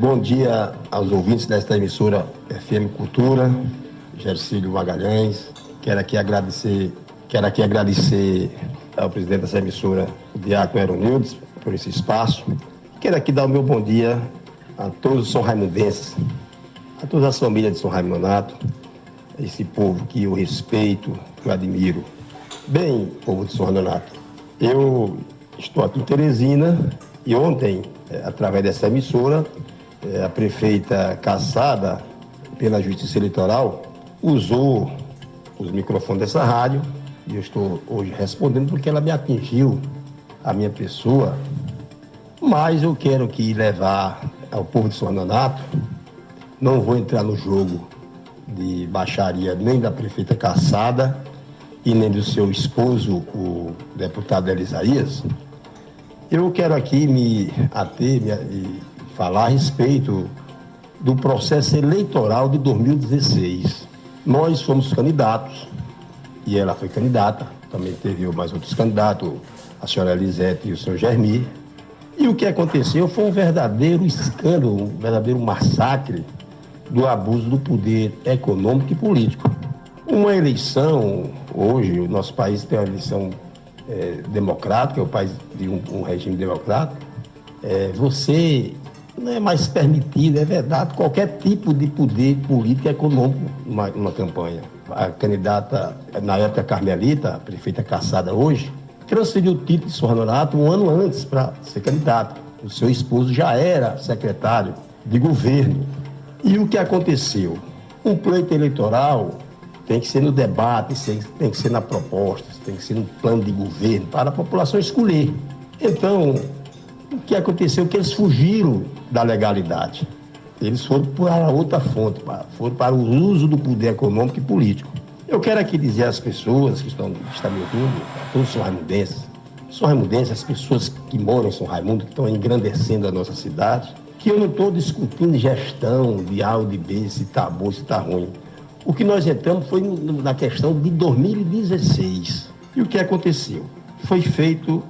Bom dia aos ouvintes desta emissora FM Cultura, Gercílio Magalhães. Quero aqui agradecer ao presidente dessa emissora, o Diácono Eronildes, por esse espaço. Quero aqui dar o meu bom dia a todos os são raimundenses, a todas as famílias de São Raimundo Nonato, esse povo que eu respeito, que eu admiro. Bem, povo de São Raimundo Nonato, eu estou aqui em Teresina e ontem, através dessa emissora, a prefeita cassada pela Justiça Eleitoral usou os microfones dessa rádio e eu estou hoje respondendo porque ela me atingiu, a minha pessoa, mas eu quero aqui levar ao povo de São Raimundo Nonato, não vou entrar no jogo de baixaria nem da prefeita cassada e nem do seu esposo, o deputado Elisaías. Eu quero aqui me ater e falar a respeito do processo eleitoral de 2016. Nós fomos candidatos, e ela foi candidata, também teve mais outros candidatos, a senhora Elisete e o senhor Germi. E o que aconteceu foi um verdadeiro escândalo, um verdadeiro massacre do abuso do poder econômico e político. Uma eleição, hoje o nosso país tem uma eleição democrática, é o país de um regime democrático, você não é mais permitido, é verdade, qualquer tipo de poder político e econômico numa campanha. A candidata, na época Carmelita, a prefeita cassada hoje, transferiu o título de São Raimundo Nonato um ano antes para ser candidata. O seu esposo já era secretário de governo. E o que aconteceu? Um pleito eleitoral tem que ser no debate, tem que ser na proposta, tem que ser no plano de governo, para a população escolher. Então, o que aconteceu é que eles fugiram da legalidade. Eles foram para outra fonte, foram para o uso do poder econômico e político. Eu quero aqui dizer às pessoas que estão me ouvindo, a todos os são raimundenses, as pessoas que moram em São Raimundo, que estão engrandecendo a nossa cidade, que eu não estou discutindo gestão de A ou de B, se está bom, se está ruim. O que nós entramos foi na questão de 2016. E o que aconteceu? Foi feito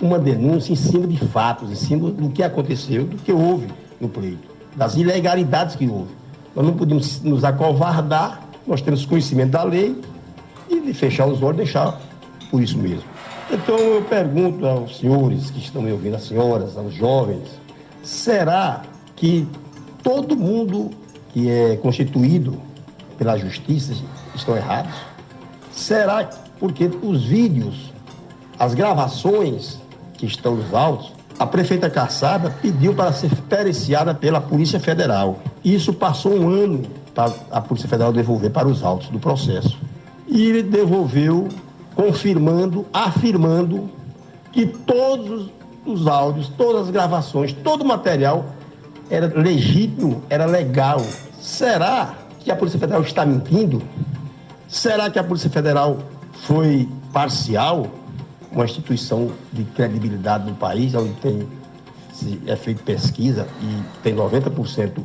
uma denúncia em cima de fatos, em cima do que aconteceu, do que houve no pleito, das ilegalidades que houve. Nós não podemos nos acovardar, nós temos conhecimento da lei e de fechar os olhos e deixar por isso mesmo. Então eu pergunto aos senhores que estão me ouvindo, às senhoras, aos jovens, será que todo mundo que é constituído pela justiça estão errados? Será que, porque os vídeos, as gravações que estão nos autos, a prefeita cassada pediu para ser periciada pela Polícia Federal. Isso passou um ano para a Polícia Federal devolver para os autos do processo. E ele devolveu confirmando, afirmando que todos os áudios, todas as gravações, todo o material era legítimo, era legal. Será que a Polícia Federal está mentindo? Será que a Polícia Federal foi parcial? Uma instituição de credibilidade no país, onde é feita pesquisa e tem 90%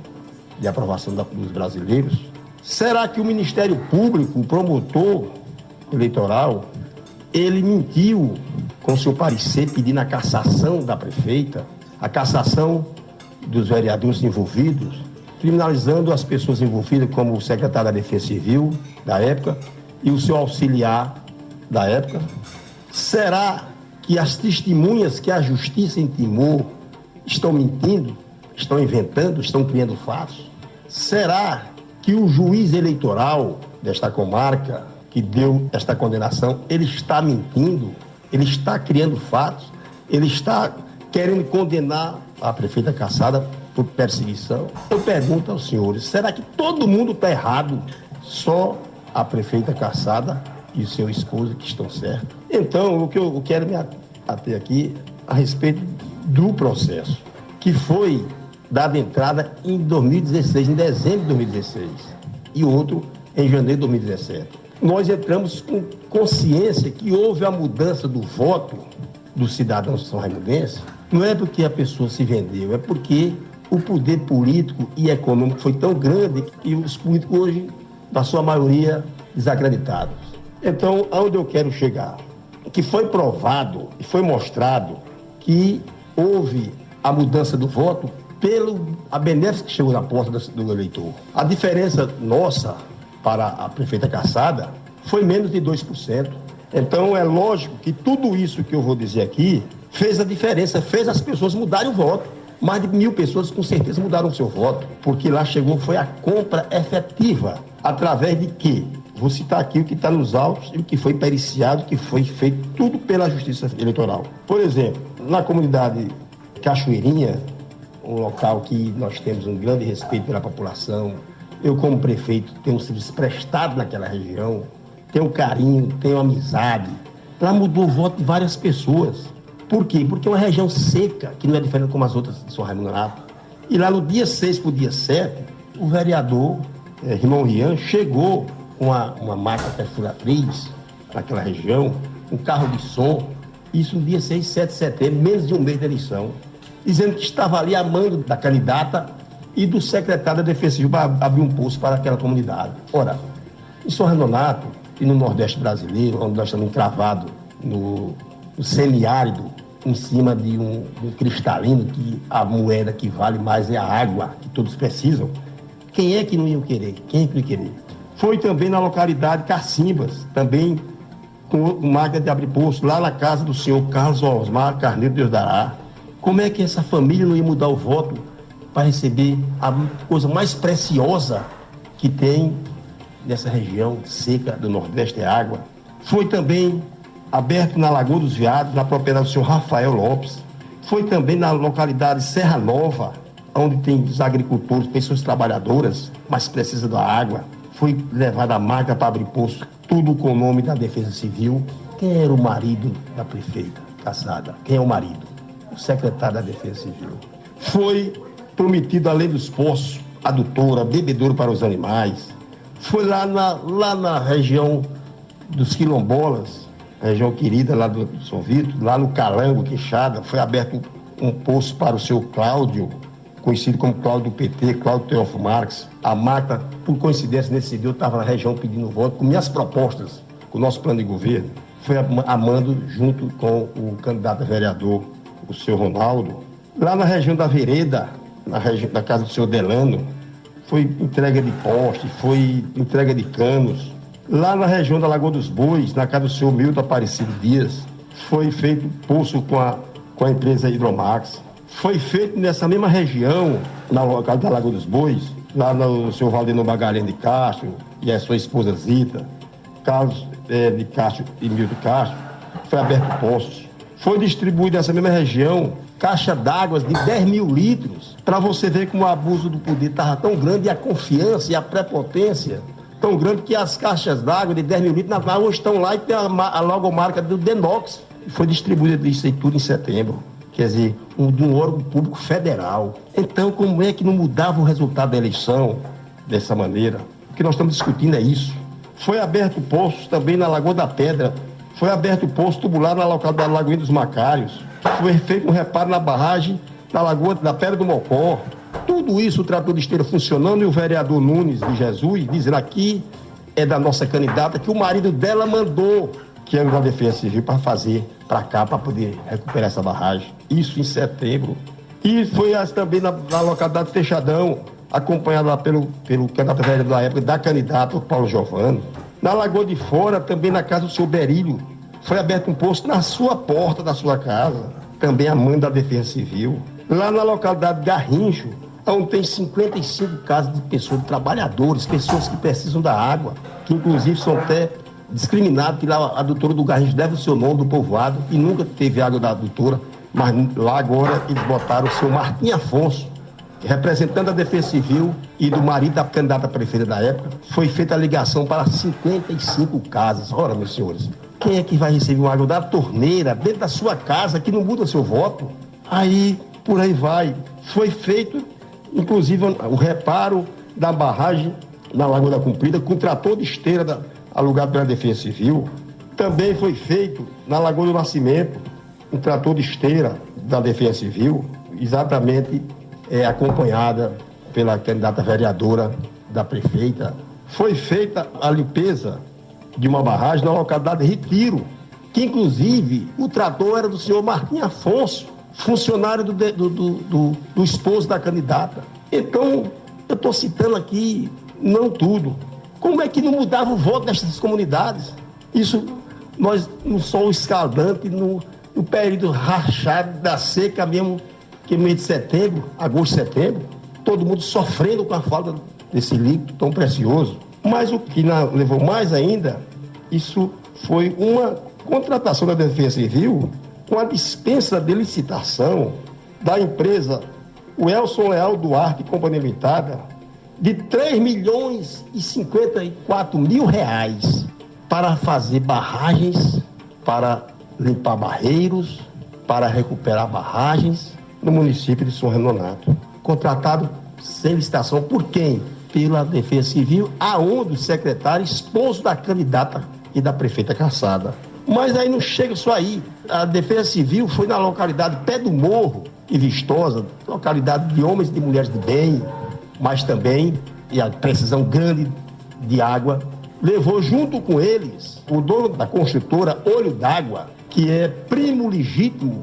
de aprovação dos brasileiros. Será que o Ministério Público, o promotor eleitoral, ele mentiu com seu parecer pedindo a cassação da prefeita, a cassação dos vereadores envolvidos, criminalizando as pessoas envolvidas, como o secretário da Defesa Civil da época e o seu auxiliar da época? Será que as testemunhas que a justiça intimou estão mentindo, estão inventando, estão criando fatos? Será que o juiz eleitoral desta comarca que deu esta condenação, ele está mentindo? Ele está criando fatos? Ele está querendo condenar a prefeita cassada por perseguição? Eu pergunto aos senhores, será que todo mundo está errado? Só a prefeita cassada e o seu esposo que estão certos? Então, o que eu quero me ater aqui a respeito do processo, que foi dado entrada em 2016, em dezembro de 2016, e outro em janeiro de 2017. Nós entramos com consciência que houve a mudança do voto dos cidadãos são raimundenses. Não é porque a pessoa se vendeu, é porque o poder político e econômico foi tão grande que os políticos hoje, na sua maioria, desacreditados. Então, aonde eu quero chegar? Que foi provado e foi mostrado que houve a mudança do voto a benéfica que chegou na porta do eleitor. A diferença nossa para a prefeita Cassada foi menos de 2%. Então, é lógico que tudo isso que eu vou dizer aqui fez a diferença, fez as pessoas mudarem o voto. Mais de 1.000 pessoas, com certeza, mudaram o seu voto, porque lá chegou, foi a compra efetiva. Através de quê? Vou citar aqui o que está nos autos e o que foi periciado, que foi feito tudo pela Justiça Eleitoral. Por exemplo, na comunidade Cachoeirinha, um local que nós temos um grande respeito pela população, eu, como prefeito, tenho um serviço prestado naquela região, tenho carinho, tenho amizade. Lá mudou o voto de várias pessoas. Por quê? Porque é uma região seca, que não é diferente como as outras de São Raimundo Nonato. E lá no dia 6 para o dia 7, o vereador Rimão Rian chegou com uma máquina perfuratriz naquela região, um carro de som, isso no dia 6 e 7 de setembro, menos de um mês da eleição, dizendo que estava ali a mando da candidata e do secretário da Defesa Civil para abrir um posto para aquela comunidade. Ora, em São Raimundo Nonato e no Nordeste brasileiro, onde nós estamos encravados no semiárido, em cima de um cristalino, que a moeda que vale mais é a água, que todos precisam, quem é que não ia querer? Quem é que não ia querer? Foi também na localidade Cacimbas, também com máquina de abrir posto, lá na casa do senhor Carlos Osmar Carneiro Deus dará. Como é que essa família não ia mudar o voto para receber a coisa mais preciosa que tem nessa região seca do Nordeste, é água? Foi também aberto na Lagoa dos Veados, na propriedade do senhor Rafael Lopes. Foi também na localidade Serra Nova, onde tem os agricultores, pessoas trabalhadoras, mas precisam da água. Foi levada a máquina para abrir posto, tudo com o nome da Defesa Civil. Quem era o marido da prefeita Cassada? Quem é o marido? O secretário da Defesa Civil. Foi prometido, além dos poços, adutora, bebedouro para os animais. Foi lá na região dos quilombolas, região querida lá do São Vitor, lá no Calango, Queixada, foi aberto um poço para o seu Cláudio, conhecido como Cláudio do PT, Cláudio Teófilo Marques. A máquina, por coincidência, nesse dia eu estava na região pedindo voto, com minhas propostas, com o nosso plano de governo, foi amando junto com o candidato a vereador, o senhor Ronaldo. Lá na região da Vereda, na casa do senhor Delano, foi entrega de poste, foi entrega de canos. Lá na região da Lagoa dos Bois, na casa do senhor Milton Aparecido Dias, foi feito poço com a empresa Hidromax. Foi feito nessa mesma região, na localidade da Lagoa dos Bois, lá no senhor Valdemar Magalhães de Castro e a sua esposa Zita, Carlos de Castro e Milton Castro, foi aberto poços. Foi distribuído nessa mesma região caixa d'água de 10 mil litros, para você ver como o abuso do poder estava tão grande e a confiança e a prepotência tão grande que as caixas d'água de 10 mil litros na água estão lá e tem a logomarca do Denox. Foi distribuído isso aí tudo em setembro. Quer dizer, de um órgão público federal. Então, como é que não mudava o resultado da eleição dessa maneira? O que nós estamos discutindo é isso. Foi aberto postos também na Lagoa da Pedra, foi aberto posto tubular na localidade da Lagoinha dos Macários, foi feito um reparo na barragem na Lagoa da Pedra do Mocó. Tudo isso, o trator de esteira funcionando, e o vereador Nunes de Jesus dizendo aqui é da nossa candidata, que o marido dela mandou, que era da Defesa Civil, para fazer para cá, para poder recuperar essa barragem. Isso em setembro. E foi também na localidade de Fechadão, acompanhada lá pelo candidato vereador da época, da candidata, o Paulo Giovanni. Na Lagoa de Fora, também na casa do seu Berílio, foi aberto um posto na sua porta da sua casa, também a mãe da Defesa Civil. Lá na localidade de Garrincho, onde tem 55 casas de pessoas, de trabalhadores, pessoas que precisam da água, que inclusive são até discriminados, que lá a adutora do Garrincho deve o seu nome do povoado e nunca teve água da adutora, mas lá agora eles botaram o seu Martim Afonso, representando a Defesa Civil e do marido da candidata prefeita da época. Foi feita a ligação para 55 casas. Ora, meus senhores, quem é que vai receber uma água da torneira dentro da sua casa que não muda seu voto? Aí, por aí vai. Foi feito, inclusive, o reparo da barragem na Lagoa da Comprida com trator de esteira alugado pela Defesa Civil. Também foi feito na Lagoa do Nascimento um trator de esteira da Defesa Civil, exatamente acompanhada pela candidata vereadora da prefeita. Foi feita a limpeza de uma barragem na localidade de Retiro, que inclusive o trator era do senhor Martim Afonso, funcionário do esposo da candidata. Então, eu estou citando aqui não tudo. Como é que não mudava o voto dessas comunidades? Isso, nós, no sol escaldante, no período rachado da seca mesmo, que mês de setembro, agosto, setembro, todo mundo sofrendo com a falta desse líquido tão precioso. Mas o que levou mais ainda, isso foi uma contratação da Defesa Civil com a dispensa de licitação da empresa Welson Leal Duarte e Companhia Limitada de 3.054.000 reais para fazer barragens, para limpar barreiros, para recuperar barragens no município de São Renato. Contratado sem licitação por quem? Pela Defesa Civil, aonde o secretário, esposo da candidata e da prefeita Cassada. Mas aí não chega só aí. A Defesa Civil foi na localidade Pé do Morro e Vistosa, localidade de homens e de mulheres de bem, mas também, e a precisão grande de água, levou junto com eles o dono da construtora Olho d'Água, que é primo legítimo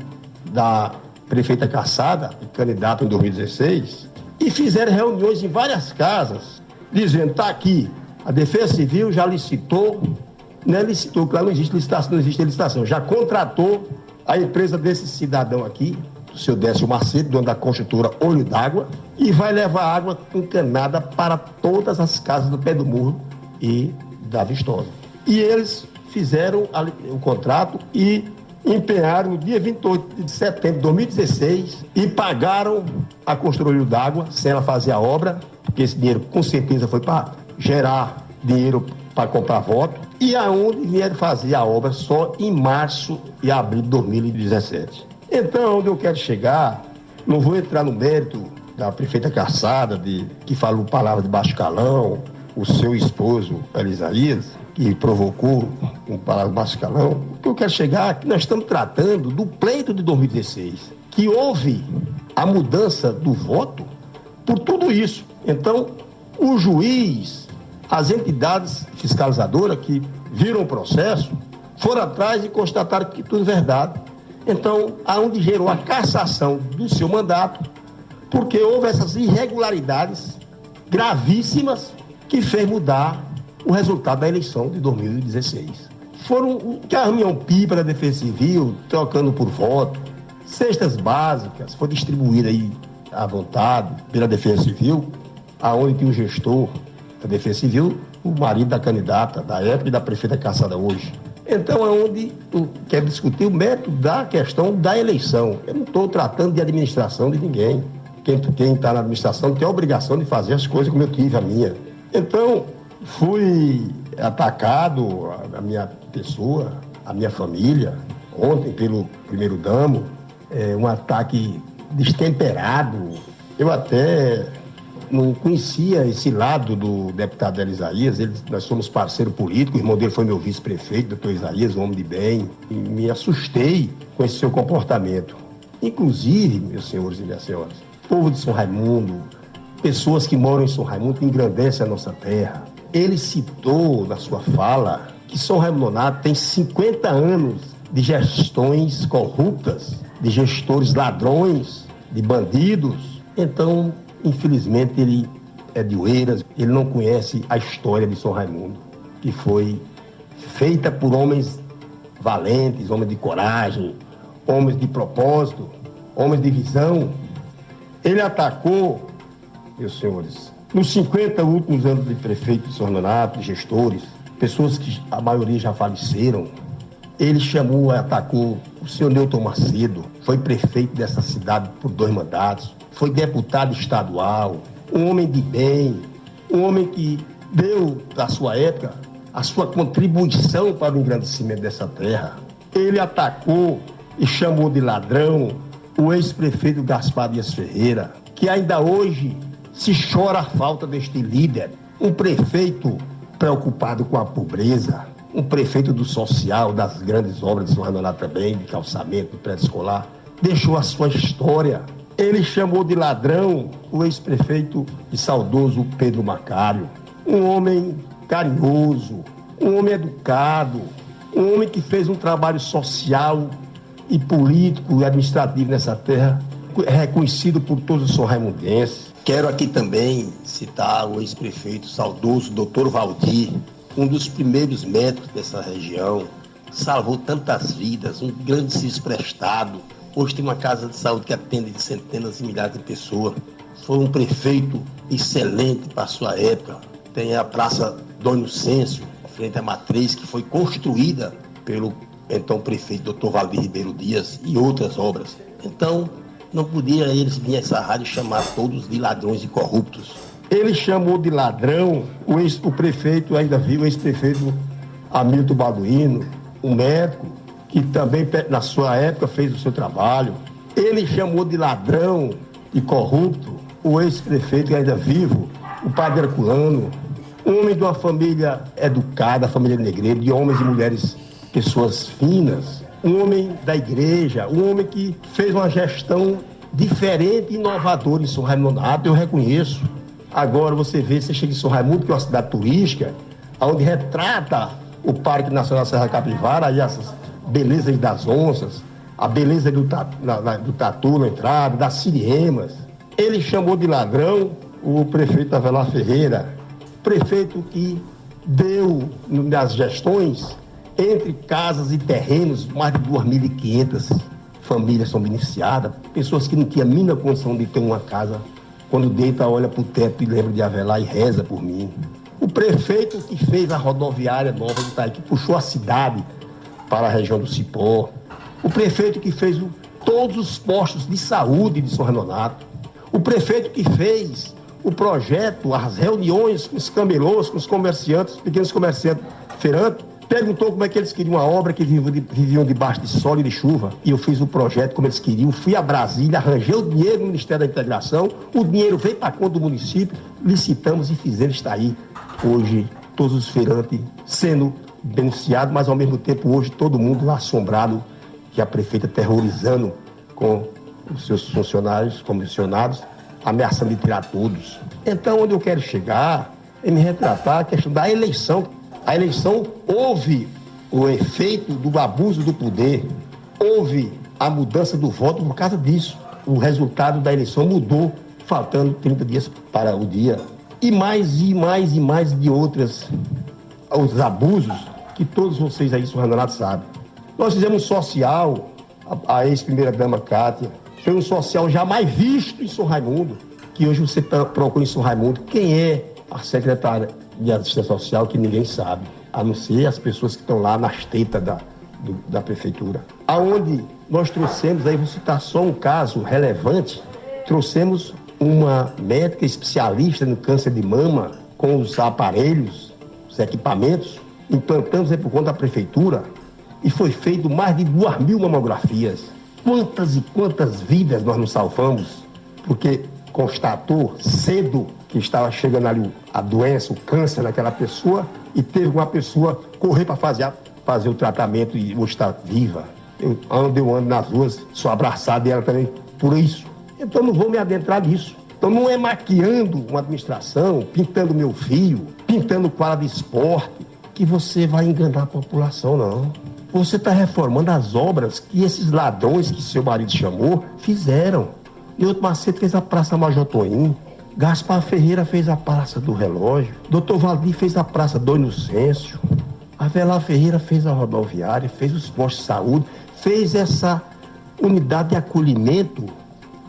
da prefeita Cassada, candidata em 2016, e fizeram reuniões em várias casas, dizendo, está aqui, a Defesa Civil já licitou, não é licitou, claro, não existe licitação, já contratou a empresa desse cidadão aqui, o seu Décio Macedo, dono da construtora Olho d'Água, e vai levar água encanada para todas as casas do Pé do Morro e da Vistosa. E eles fizeram o contrato e empenharam no dia 28 de setembro de 2016 e pagaram a construtora Olho d'Água sem ela fazer a obra, porque esse dinheiro com certeza foi para gerar dinheiro para comprar voto, e aonde vieram fazer a obra só em março e abril de 2017. Então, onde eu quero chegar, não vou entrar no mérito da prefeita Cassada, que falou palavras de baixo calão, o seu esposo, Elisaías, que provocou com palavras de baixo calão. O que eu quero chegar é que nós estamos tratando do pleito de 2016, que houve a mudança do voto por tudo isso. Então, o juiz, as entidades fiscalizadoras que viram o processo, foram atrás e constataram que tudo é verdade. Então, aonde gerou a cassação do seu mandato, porque houve essas irregularidades gravíssimas que fez mudar o resultado da eleição de 2016. Foram caminhão-pipa da Defesa Civil, trocando por voto, cestas básicas, foi distribuída aí à vontade pela Defesa Civil, aonde tinha o gestor da Defesa Civil, o marido da candidata da época e da prefeita Cassada hoje. Então, é onde eu quero discutir o método da questão da eleição. Eu não estou tratando de administração de ninguém. Quem está na administração tem a obrigação de fazer as coisas como eu tive a minha. Então, fui atacado, a minha pessoa, a minha família, ontem pelo primeiro-damo, um ataque destemperado. Eu até não conhecia esse lado do deputado Elisaías, nós somos parceiro político, o irmão dele foi meu vice-prefeito, doutor Isaías, um homem de bem, e me assustei com esse seu comportamento. Inclusive, meus senhores e minhas senhoras, povo de São Raimundo, pessoas que moram em São Raimundo, que engrandecem a nossa terra. Ele citou na sua fala que São Raimundo tem 50 anos de gestões corruptas, de gestores ladrões, de bandidos. Então, infelizmente, ele é de Oeiras, ele não conhece a história de São Raimundo, que foi feita por homens valentes, homens de coragem, homens de propósito, homens de visão. Ele atacou, meus senhores, nos 50 últimos anos de prefeito de São Renato, de gestores, pessoas que a maioria já faleceram. Ele chamou e atacou o senhor Newton Macedo, foi prefeito dessa cidade por 2 mandatos, foi deputado estadual, um homem de bem, um homem que deu, na sua época, a sua contribuição para o engrandecimento dessa terra. Ele atacou e chamou de ladrão o ex-prefeito Gaspar Dias Ferreira, que ainda hoje se chora a falta deste líder, um prefeito preocupado com a pobreza, um prefeito do social, das grandes obras de São Renato também, de calçamento, de pré-escolar, deixou a sua história. Ele chamou de ladrão o ex-prefeito e saudoso Pedro Macário, um homem carinhoso, um homem educado, um homem que fez um trabalho social e político e administrativo nessa terra, reconhecido por todos os são-raimundenses. Quero aqui também citar o ex-prefeito saudoso Dr. Valdir, um dos primeiros médicos dessa região, salvou tantas vidas, um grande serviço prestado. Hoje tem uma casa de saúde que atende centenas e milhares de pessoas. Foi um prefeito excelente para a sua época. Tem a Praça Dom Inocêncio, frente à Matriz, que foi construída pelo então prefeito Dr. Valdir Ribeiro Dias, e outras obras. Então, não podia eles vir a essa rádio chamar todos de ladrões e corruptos. Ele chamou de ladrão o prefeito, ainda viu, o ex-prefeito Hamilton Balduino, um médico que também, na sua época, fez o seu trabalho. Ele chamou de ladrão e corrupto o ex-prefeito ainda vivo, o padre Herculano, um homem de uma família educada, família negreira, de homens e mulheres, pessoas finas, um homem da igreja, um homem que fez uma gestão diferente e inovadora em São Raimundo Nonato, eu reconheço. Agora você chega em São Raimundo, que é uma cidade turística, onde retrata o Parque Nacional Serra Capivara e essas belezas das onças, a beleza do tatu na entrada, das siriemas. Ele chamou de ladrão o prefeito Avelar Ferreira, prefeito que deu nas gestões, entre casas e terrenos, mais de 2.500 famílias são beneficiadas, pessoas que não tinham a mínima condição de ter uma casa, quando deita, olha para o teto e lembra de Avelar e reza por mim. O prefeito que fez a rodoviária nova do Itaí, que puxou a cidade para a região do Cipó. O prefeito que fez todos os postos de saúde de São Raimundo. O prefeito que fez o projeto, as reuniões com os camelôs, com os comerciantes, pequenos comerciantes feirantes, perguntou como é que eles queriam a obra, que viviam debaixo de sol e de chuva. E eu fiz o projeto como eles queriam. Fui a Brasília, arranjei o dinheiro no Ministério da Integração, o dinheiro veio para a conta do município, licitamos e fizemos estar aí. Hoje, todos os feirantes sendo beneficiados, mas ao mesmo tempo hoje todo mundo assombrado, que a prefeita terrorizando com os seus funcionários, comissionados, ameaçando de tirar todos. Então, onde eu quero chegar é me retratar a questão da eleição. A eleição houve o efeito do abuso do poder, houve a mudança do voto por causa disso. O resultado da eleição mudou, faltando 30 dias para o dia. E mais de outros abusos que todos vocês aí, São Raimundo, sabem. Nós fizemos um social, a ex-primeira-dama Cátia, foi um social jamais visto em São Raimundo, que hoje você procura em São Raimundo quem é a secretária de assistência social, que ninguém sabe, a não ser as pessoas que estão lá nas tetas da prefeitura. Aonde nós trouxemos, aí vou citar só um caso relevante, trouxemos uma médica especialista no câncer de mama, com os aparelhos, os equipamentos, implantamos aí por conta da prefeitura, e foi feito mais de 2.000 mamografias. Quantas e quantas vidas nós não salvamos, porque constatou cedo que estava chegando ali a doença, o câncer naquela pessoa, e teve uma pessoa correr para fazer o tratamento e hoje está viva. Eu ando nas ruas, sou abraçado dela também por isso. Então não vou me adentrar nisso. Então não é maquiando uma administração, pintando meu filho, pintando quadra de esporte, que você vai enganar a população, não. Você está reformando as obras que esses ladrões que seu marido chamou fizeram. Nilton Macedo fez a Praça Major Toim, Gaspar Ferreira fez a Praça do Relógio, Dr. Valdir fez a Praça Dom Inocêncio, Avelar Ferreira fez a rodoviária, fez os postos de saúde, fez essa unidade de acolhimento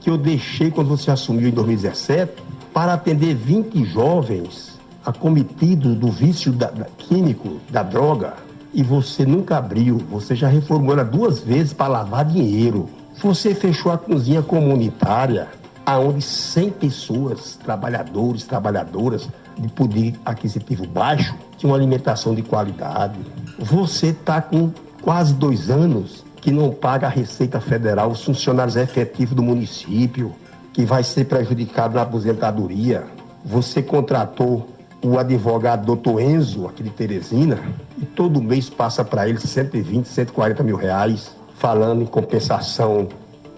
que eu deixei quando você assumiu em 2017 para atender 20 jovens acometidos do vício químico, da droga. E você nunca abriu, você já reformou ela 2 vezes para lavar dinheiro. Você fechou a cozinha comunitária, aonde 100 pessoas, trabalhadores, trabalhadoras de poder aquisitivo baixo, tinham uma alimentação de qualidade. Você está com quase 2 anos que não paga a Receita Federal, os funcionários efetivos do município, que vai ser prejudicado na aposentadoria. Você contratou o advogado Dr. Enzo, aqui de Teresina, e todo mês passa para ele 120, 140 mil reais, falando em compensação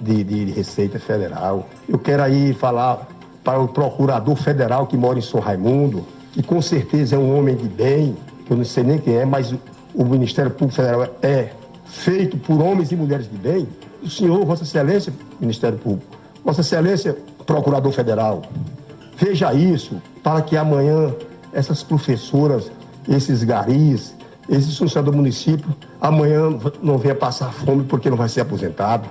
de Receita Federal. Eu quero aí falar para o procurador federal que mora em São Raimundo, que com certeza é um homem de bem, que eu não sei nem quem é, mas o Ministério Público Federal é feito por homens e mulheres de bem, o senhor, Vossa Excelência, Ministério Público, Vossa Excelência, Procurador Federal, veja isso para que amanhã essas professoras, esses garis, esses funcionários do município, amanhã não venha passar fome porque não vai ser aposentado.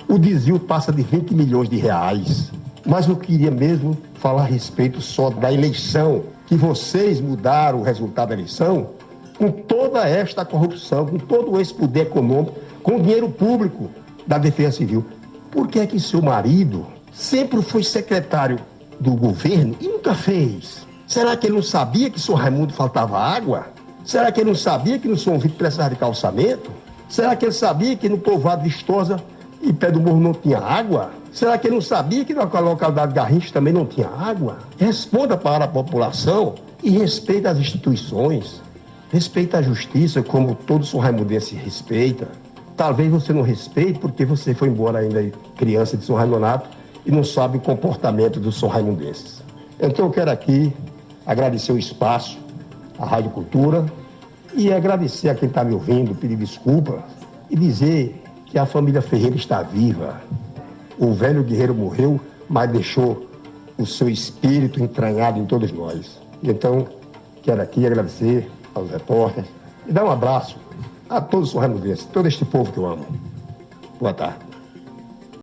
O desvio passa de 20 milhões de reais. Mas eu queria mesmo falar a respeito só da eleição, que vocês mudaram o resultado da eleição com toda esta corrupção, com todo esse poder econômico, com o dinheiro público da Defesa Civil. Por que é que seu marido sempre foi secretário do governo e nunca fez? Será que ele não sabia que São Raimundo faltava água? Será que ele não sabia que no São Vito precisava de calçamento? Será que ele sabia que no povoado Vistosa e Pé do Morro não tinha água? Será que ele não sabia que na localidade de Garrincha também não tinha água? Responda para a população e respeite as instituições. Respeita a justiça como todo São Raimundense respeita. Talvez você não respeite porque você foi embora ainda criança de São Raimundo e não sabe o comportamento dos São Raimundenses. Então eu quero aqui agradecer o espaço, a Rádio Cultura, e agradecer a quem está me ouvindo, pedir desculpa e dizer que a família Ferreira está viva. O velho guerreiro morreu, mas deixou o seu espírito entranhado em todos nós. Então, quero aqui agradecer aos repórteres e dar um abraço a todos os raimundenses, todo este povo que eu amo. Boa tarde.